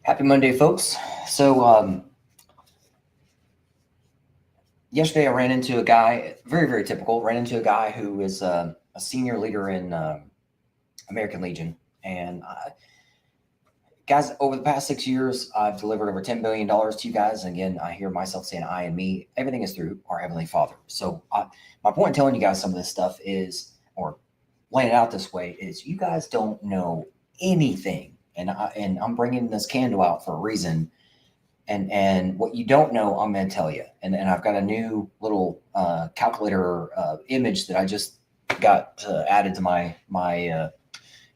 Happy Monday, folks. Yesterday I ran into a guy, very typical, ran into a guy who is a senior leader in American Legion. And guys, over the past 6 years, I've delivered over $10 billion to you guys. And again, I hear myself saying I and me. Everything is through our Heavenly Father. So my point in telling you guys some of this stuff is, or laying it out this way, is you guys don't know anything. And I'm bringing this candle out for a reason. And what you don't know, I'm going to tell you. And I've got a new little calculator image that I just got added to my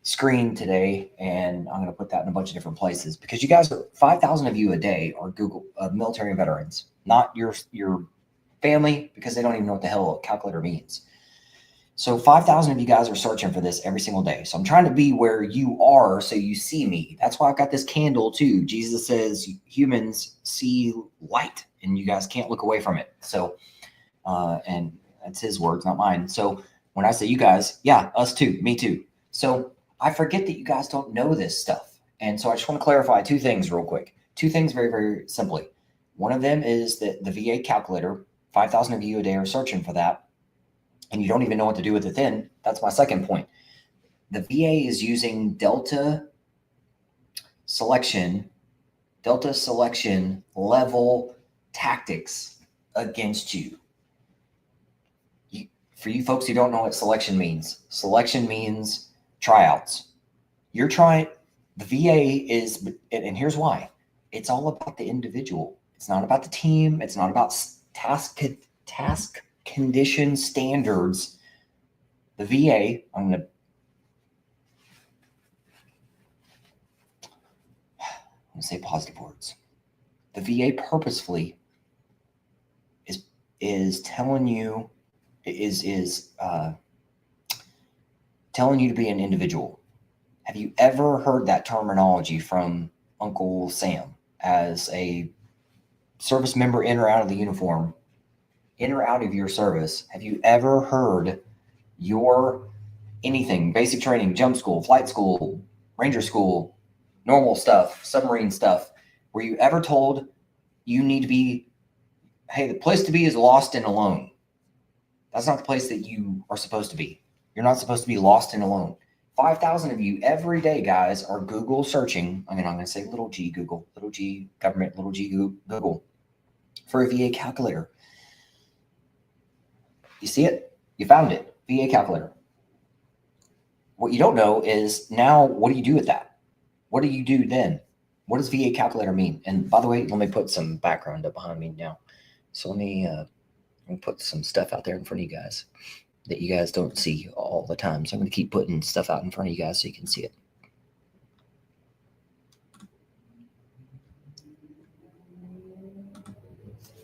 screen today, and I'm going to put that in a bunch of different places because you guys are 5,000 of you a day are Google military veterans, not your family, because they don't even know what the hell a calculator means. So 5,000 of you guys are searching for this every single day. So I'm trying to be where you are so you see me. That's why I've got this candle too. Jesus says humans see light and you guys can't look away from it. So, and that's his words, not mine. So when I say you guys, yeah, us too, me too. So I forget that you guys don't know this stuff. And so I just want to clarify two things real quick. Two things very simply. One of them is that the VA calculator, 5,000 of you a day are searching for that, and you don't even know what to do with it then. That's my second point. The VA is using Delta selection level tactics against you. For you folks who don't know what selection means tryouts. You're trying, the VA is, and here's why. It's all about the individual. It's not about the team. It's not about task condition standards. The VA, I'm going to say positive words. The VA purposefully is telling you, telling you to be an individual. Have you ever heard that terminology from Uncle Sam as a service member in or out of the uniform? In or out of your service, have you ever heard your anything, basic training, jump school, flight school, ranger school, normal stuff, submarine stuff, were you ever told you need to be, hey, the place to be is lost and alone? That's not the place that you are supposed to be. You're not supposed to be lost and alone. 5,000 of you every day, guys, are Google searching. I'm going to say little g Google, little g government, little g Google for a VA calculator. You see it? You found it. VA calculator. What you don't know is now, what do you do with that? What do you do then? What does VA calculator mean? And by the way, let me put some background up behind me now. So let me put some stuff out there in front of you guys that you guys don't see all the time. So I'm going to keep putting stuff out in front of you guys so you can see it.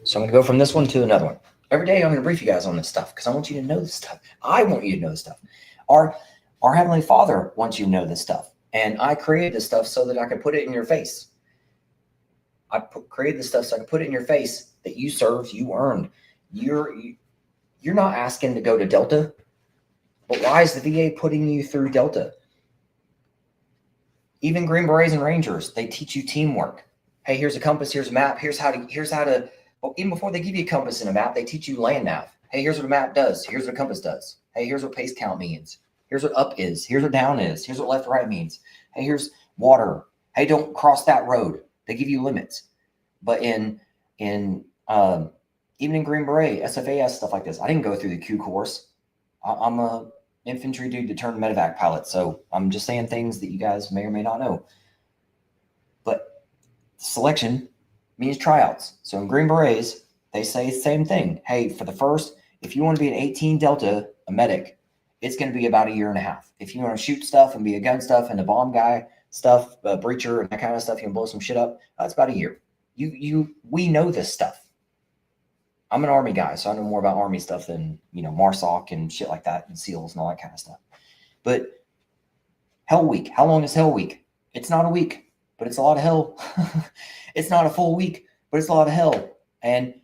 So I'm going to go from this one to another one. Every day I'm going to brief you guys on this stuff because I want you to know this stuff. I want you to know this stuff. Our Heavenly Father wants you to know this stuff. And I created this stuff so that I could put it in your face. Created this stuff so I could put it in your face that you served, you earned. You're not asking to go to Delta, but why is the VA putting you through Delta? Even Green Berets and Rangers, they teach you teamwork. Hey, here's a compass, here's a map, here's how to. Well, even before they give you a compass and a map, they teach you land nav. Hey, here's what a map does. Here's what a compass does. Hey, here's what pace count means. Here's what up is. Here's what down is. Here's what left right means. Hey, here's water. Hey, don't cross that road. They give you limits. But even in Green Beret, SFAS, stuff like this, I didn't go through the Q course. I'm a infantry dude that turned medevac pilot, so I'm just saying things that you guys may or may not know. But selection means tryouts. So in Green Berets, they say the same thing. Hey, for the first, if you want to be an 18 Delta, a medic, it's going to be about 1.5 years. If you want to shoot stuff and be a gun stuff and a bomb guy stuff, a breacher and that kind of stuff, you can blow some shit up, that's about 1 year. We know this stuff. I'm an Army guy, so I know more about Army stuff than, MARSOC and shit like that and SEALs and all that kind of stuff. But Hell Week, how long is Hell Week? It's not a week, but it's a lot of hell. It's not a full week, but it's a lot of hell. And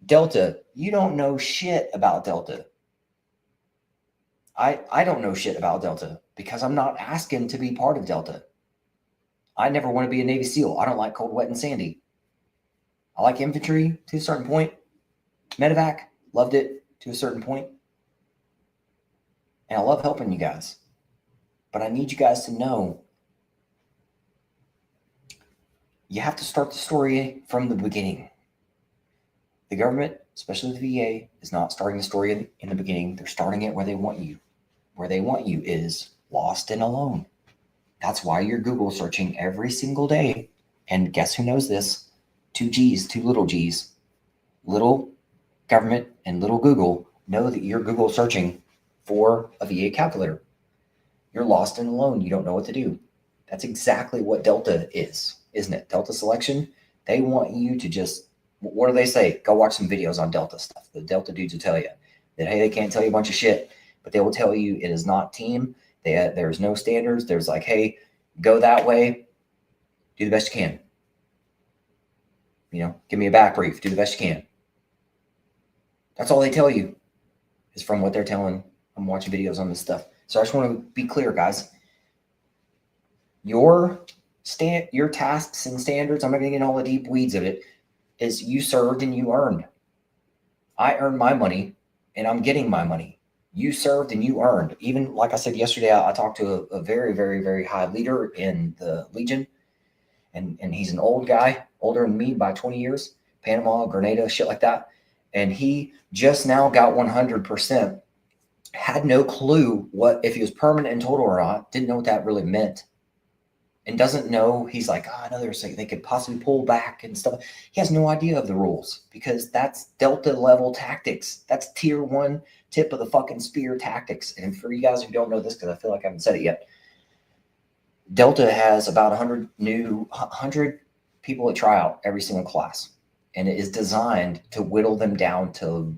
Delta, you don't know shit about Delta. I don't know shit about Delta because I'm not asking to be part of Delta. I never want to be a Navy SEAL. I don't like cold, wet, and sandy. I like infantry to a certain point. Medevac, loved it to a certain point. And I love helping you guys. But I need you guys to know you have to start the story from the beginning. The government, especially the VA, is not starting the story in the beginning. They're starting it where they want you. Where they want you is lost and alone. That's why you're Google searching every single day. And guess who knows this? 2 G's, 2 little G's. Little government and little Google know that you're Google searching for a VA calculator. You're lost and alone. You don't know what to do. That's exactly what Delta is, isn't it? Delta selection. They want you to just, what do they say? Go watch some videos on Delta stuff. The Delta dudes will tell you that, hey, they can't tell you a bunch of shit, but they will tell you it is not team. There's no standards. There's like, hey, go that way. Do the best you can. Give me a back brief. Do the best you can. That's all they tell you is from what they're telling. I'm watching videos on this stuff. So I just want to be clear, guys. Your tasks and standards, I'm not going to get in all the deep weeds of it, is you served and you earned. I earned my money and I'm getting my money. You served and you earned. Even like I said yesterday, I talked to a very, very, very high leader in the Legion. And he's an old guy, older than me by 20 years, Panama, Grenada, shit like that. And he just now got 100%, had no clue if he was permanent and total or not, didn't know what that really meant. And doesn't know, he's like, I know they could possibly pull back and stuff. He has no idea of the rules because that's Delta level tactics. That's tier 1 tip of the fucking spear tactics. And for you guys who don't know this, because I feel like I haven't said it yet, Delta has about 100 people at tryout every single class. And it is designed to whittle them down to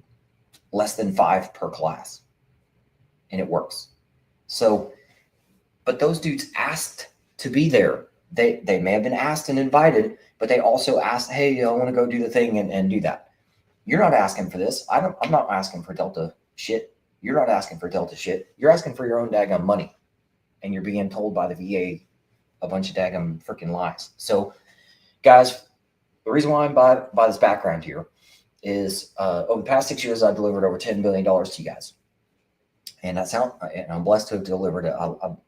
less than 5 per class. And it works. So, but those dudes asked to be there. They may have been asked and invited, but they also asked, hey, I want to go do the thing and do that. You're not asking for this. I'm not asking for Delta shit. You're not asking for Delta shit. You're asking for your own daggum money. And you're being told by the VA a bunch of daggum freaking lies. So, guys, the reason why I'm by this background here is over the past 6 years, I've delivered over $10 billion to you guys. And I'm blessed to have delivered it.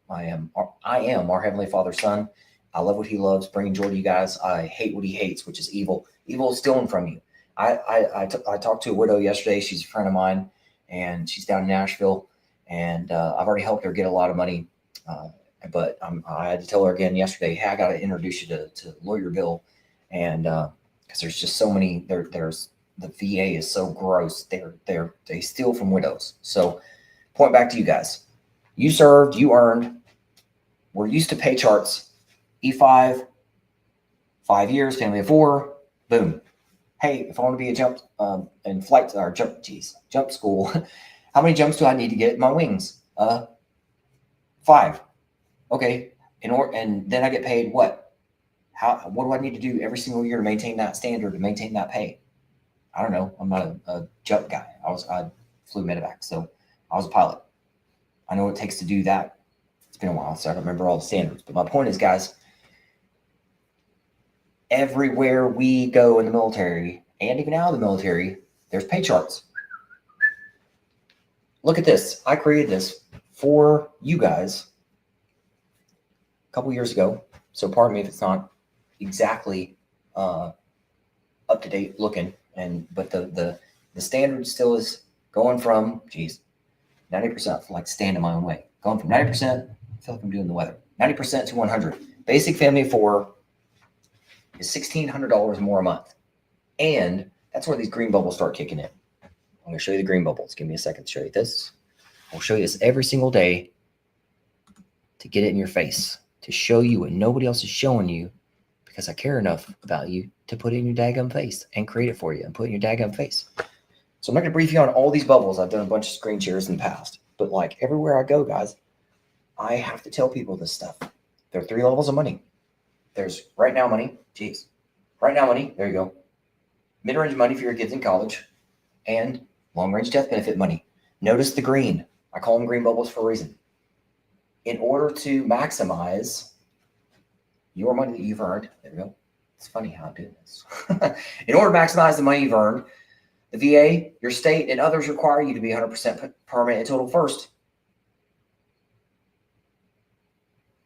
I am our Heavenly Father's son. I love what he loves, bringing joy to you guys. I hate what he hates, which is evil. Evil is stealing from you. I talked to a widow yesterday. She's a friend of mine, and she's down in Nashville. And I've already helped her get a lot of money. But I had to tell her again yesterday, hey, I got to introduce you to Lawyer Bill. And because there's just so many, there's the VA is so gross. They steal from widows. So point back to you guys. You served, you earned. We're used to pay charts. E5, 5 years, family of 4, boom. Hey, if I want to be a jump jump school, how many jumps do I need to get my wings? 5. Okay. And then I get paid what? What do I need to do every single year to maintain that standard, to maintain that pay? I don't know. I'm not a jump guy. I flew medevac, so I was a pilot. I know what it takes to do that. It's been a while, so I don't remember all the standards. But my point is, guys, everywhere we go in the military, and even out of the military, there's pay charts. Look at this. I created this for you guys a couple years ago. So pardon me if it's not exactly up to date looking. But the standard still is going from 90%, like stand in my own way. Going from 90%, I feel like I'm doing the weather. 90% to 100. Basic family of 4 is $1,600 more a month. And that's where these green bubbles start kicking in. I'm going to show you the green bubbles. Give me a second to show you this. I'll show you this every single day to get it in your face, to show you what nobody else is showing you, because I care enough about you to put it in your daggum face and create it for you and put it in your daggum face. So I'm not going to brief you on all these bubbles. I've done a bunch of screen shares in the past. But like everywhere I go, guys, I have to tell people this stuff. There are 3 levels of money. There's right now money. Right now money. There you go. Mid-range money for your kids in college. And long-range death benefit money. Notice the green. I call them green bubbles for a reason. In order to maximize your money that you've earned. There we go. It's funny how I do this. In order to maximize the money you've earned, the VA, your state, and others require you to be 100% permanent and total first.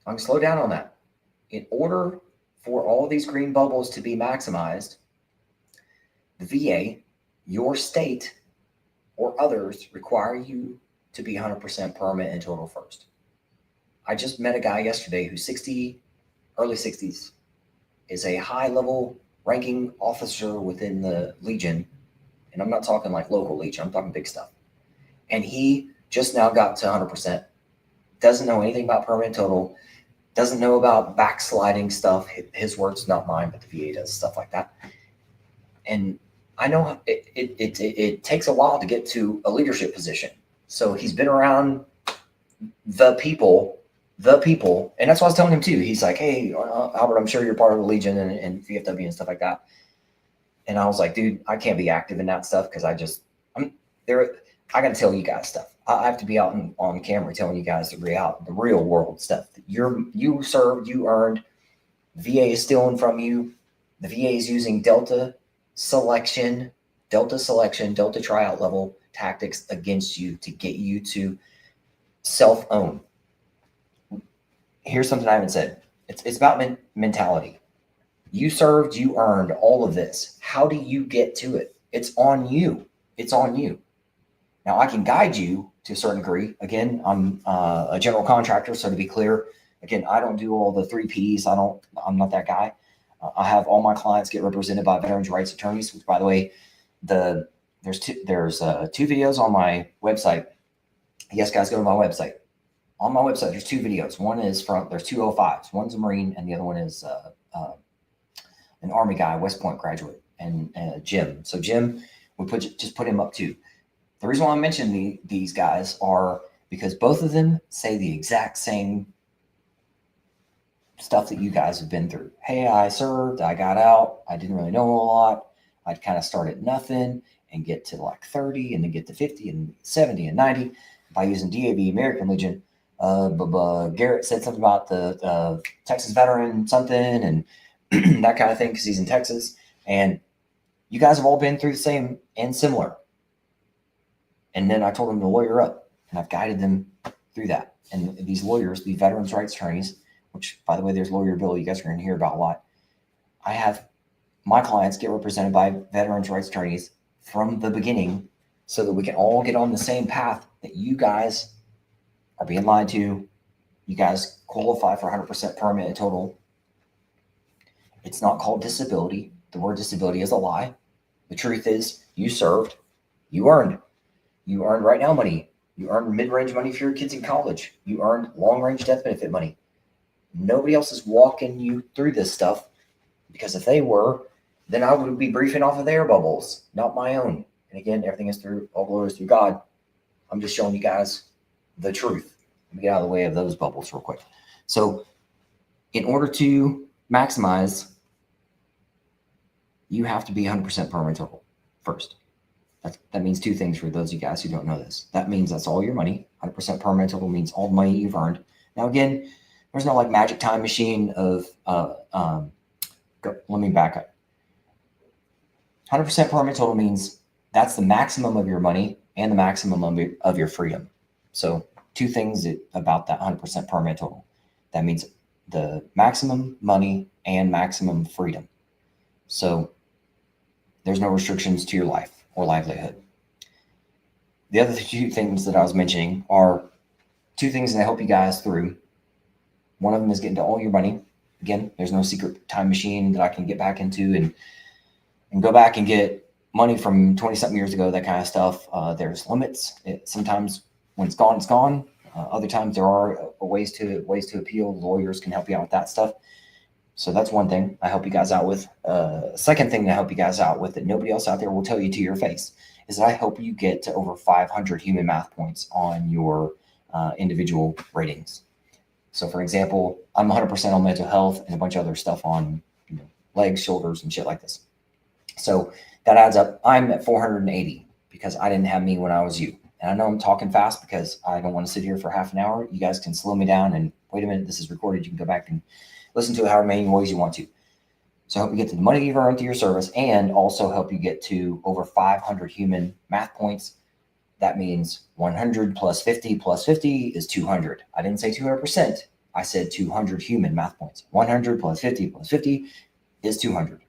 I'm going to slow down on that. In order for all these green bubbles to be maximized, the VA, your state, or others require you to be 100% permanent and total first. I just met a guy yesterday who's 60, early 60s, is a high-level ranking officer within the Legion. And I'm not talking like local Legion. I'm talking big stuff. And he just now got to 100%. Doesn't know anything about permanent total. Doesn't know about backsliding stuff. His words, not mine, but the VA does stuff like that. And I know it takes a while to get to a leadership position. So he's been around the people, and that's what I was telling him too. He's like, hey, Albert, I'm sure you're part of the Legion and VFW and stuff like that. And I was like, dude, I can't be active in that stuff because I'm there. I got to tell you guys stuff. I have to be out on camera telling you guys the real world stuff. You served, you earned. The VA is stealing from you. The VA is using Delta selection, Delta tryout level tactics against you to get you to self-own. Here's something I haven't said. It's about mentality. You served, you earned all of this. How do you get to it? It's on you. It's on you. Now, I can guide you to a certain degree. Again, I'm a general contractor, so to be clear, again, I don't do all the 3 Ps. I'm not that guy. I have all my clients get represented by veterans' rights attorneys, which, by the way, there's two videos on my website. Yes, guys, go to my website. On my website, there's 2 videos. One is there's 2 05s. One's a Marine, and the other one is an Army guy, West Point graduate, and Jim. So Jim, we just put him up too. The reason why I mention these guys are because both of them say the exact same stuff that you guys have been through. Hey, I served, I got out, I didn't really know a lot. I'd kind of start at nothing and get to like 30 and then get to 50 and 70 and 90 by using DAV, American Legion. Garrett said something about the Texas veteran something and that kind of thing because he's in Texas. And you guys have all been through the same and similar. And then I told them to lawyer up, and I've guided them through that. And these lawyers, the veterans' rights attorneys, which, by the way, there's lawyer bill you guys are going to hear about a lot. I have my clients get represented by veterans' rights attorneys from the beginning so that we can all get on the same path that you guys are being lied to. You guys qualify for 100% permanent and total. It's not called disability. The word disability is a lie. The truth is you served, you earned. You earned right now money. You earned mid-range money for your kids in college. You earned long-range death benefit money. Nobody else is walking you through this stuff because if they were, then I would be briefing off of their bubbles, not my own. And again, everything is through, all glory is through God. I'm just showing you guys the truth. Let me get out of the way of those bubbles real quick. So in order to maximize, you have to be 100% permanent total first. That means 2 things for those of you guys who don't know this. That means that's all your money. 100% permanent total means all the money you've earned. Now, again, there's no like magic time machine of, let me back up. 100% permanent total means that's the maximum of your money and the maximum of your freedom. So 2 things about that 100% permanent total. That means the maximum money and maximum freedom. So there's no restrictions to your life or livelihood. The other 2 things that I was mentioning are 2 things that I help you guys through. One of them is getting to all your money. Again, there's no secret time machine that I can get back into and go back and get money from 20-something years ago, that kind of stuff. There's limits. Sometimes when it's gone, it's gone. Other times there are ways to appeal. Lawyers can help you out with that stuff. So that's one thing I help you guys out with. Second thing to help you guys out with that nobody else out there will tell you to your face is that I help you get to over 500 human math points on your individual ratings. So for example, I'm 100% on mental health and a bunch of other stuff on legs, shoulders, and shit like this. So that adds up. I'm at 480 because I didn't have me when I was you. And I know I'm talking fast because I don't want to sit here for half an hour. You guys can slow me down and wait a minute, this is recorded. You can go back and listen to it however many ways you want to. So help you get to the money you've earned through your service, and also help you get to over 500 human math points. That means 100 plus 50 plus 50 is 200. I didn't say 200%. I said 200 human math points. 100 plus 50 plus 50 is 200.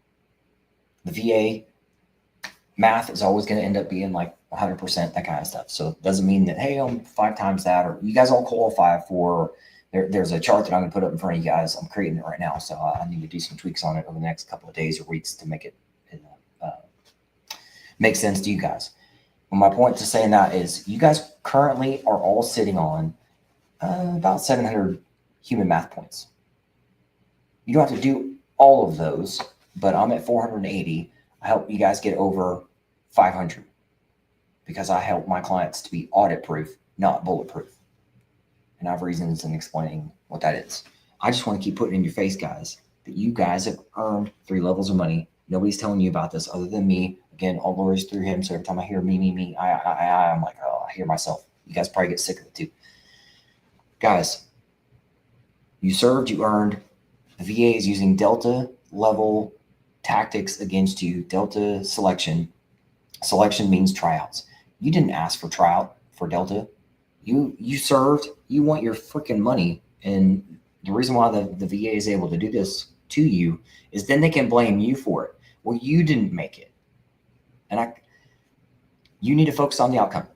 The VA math is always going to end up being like 100%, that kind of stuff. So it doesn't mean that, hey, I'm 5 times that, or you guys all qualify for. There's a chart that I'm going to put up in front of you guys. I'm creating it right now, so I need to do some tweaks on it over the next couple of days or weeks to make it make sense to you guys. But my point to saying that is you guys currently are all sitting on about 700 human math points. You don't have to do all of those, but I'm at 480. I help you guys get over 500 because I help my clients to be audit proof, not bulletproof. And I have reasons in explaining what that is. I just want to keep putting in your face, guys, that you guys have earned 3 levels of money. Nobody's telling you about this other than me. Again, all glories through him. So every time I hear me, I'm like, oh, I hear myself. You guys probably get sick of it too. Guys, you served, you earned. The VA is using Delta level tactics against you. Delta selection. Selection means tryouts. You didn't ask for tryout for Delta. You served, you want your freaking money. And the reason why the VA is able to do this to you is then they can blame you for it. Well, you didn't make it. And you need to focus on the outcome.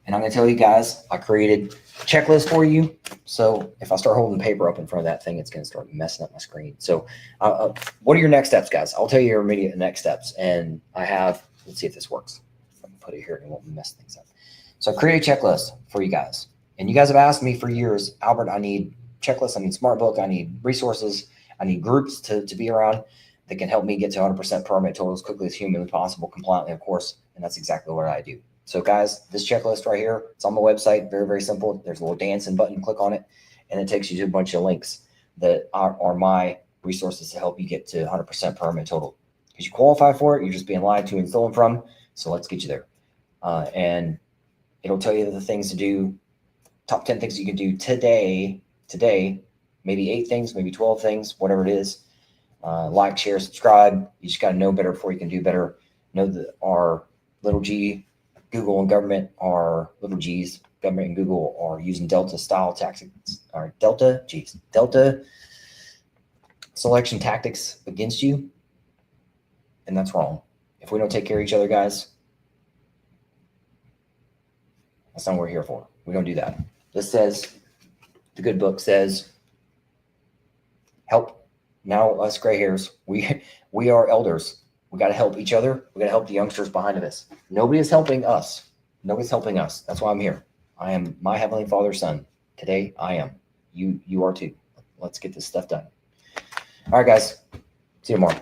And I'm going to tell you guys, I created a checklist for you. So if I start holding the paper up in front of that thing, it's going to start messing up my screen. So what are your next steps, guys? I'll tell you your immediate next steps. And I have, let's see if this works. If I can put it here, it won't mess things up. So I created a checklist for you guys. And you guys have asked me for years, Albert, I need checklists, I need SmartBook, I need resources, I need groups to be around that can help me get to 100% permit total as quickly as humanly possible, compliantly, of course. And that's exactly what I do. So guys, this checklist right here, it's on my website, very, very simple. There's a little dancing button, click on it, and it takes you to a bunch of links that are my resources to help you get to 100% permit total. Because you qualify for it, you're just being lied to and stolen from. So let's get you there. And it'll tell you the things to do, top 10 things you can do today, maybe 8 things, maybe 12 things, whatever it is. Like, share, subscribe. You just got to know better before you can do better. Know that our little g, Google and government are little g's, government and Google are using Delta style tactics, or Delta selection tactics against you. And that's wrong. If we don't take care of each other, guys, that's not what we're here for. We don't do that. This says, the good book says, help. Now us gray hairs, we are elders. We got to help each other. We got to help the youngsters behind us. Nobody is helping us. Nobody's helping us. That's why I'm here. I am my Heavenly Father's son. Today, I am. You are too. Let's get this stuff done. All right, guys. See you tomorrow.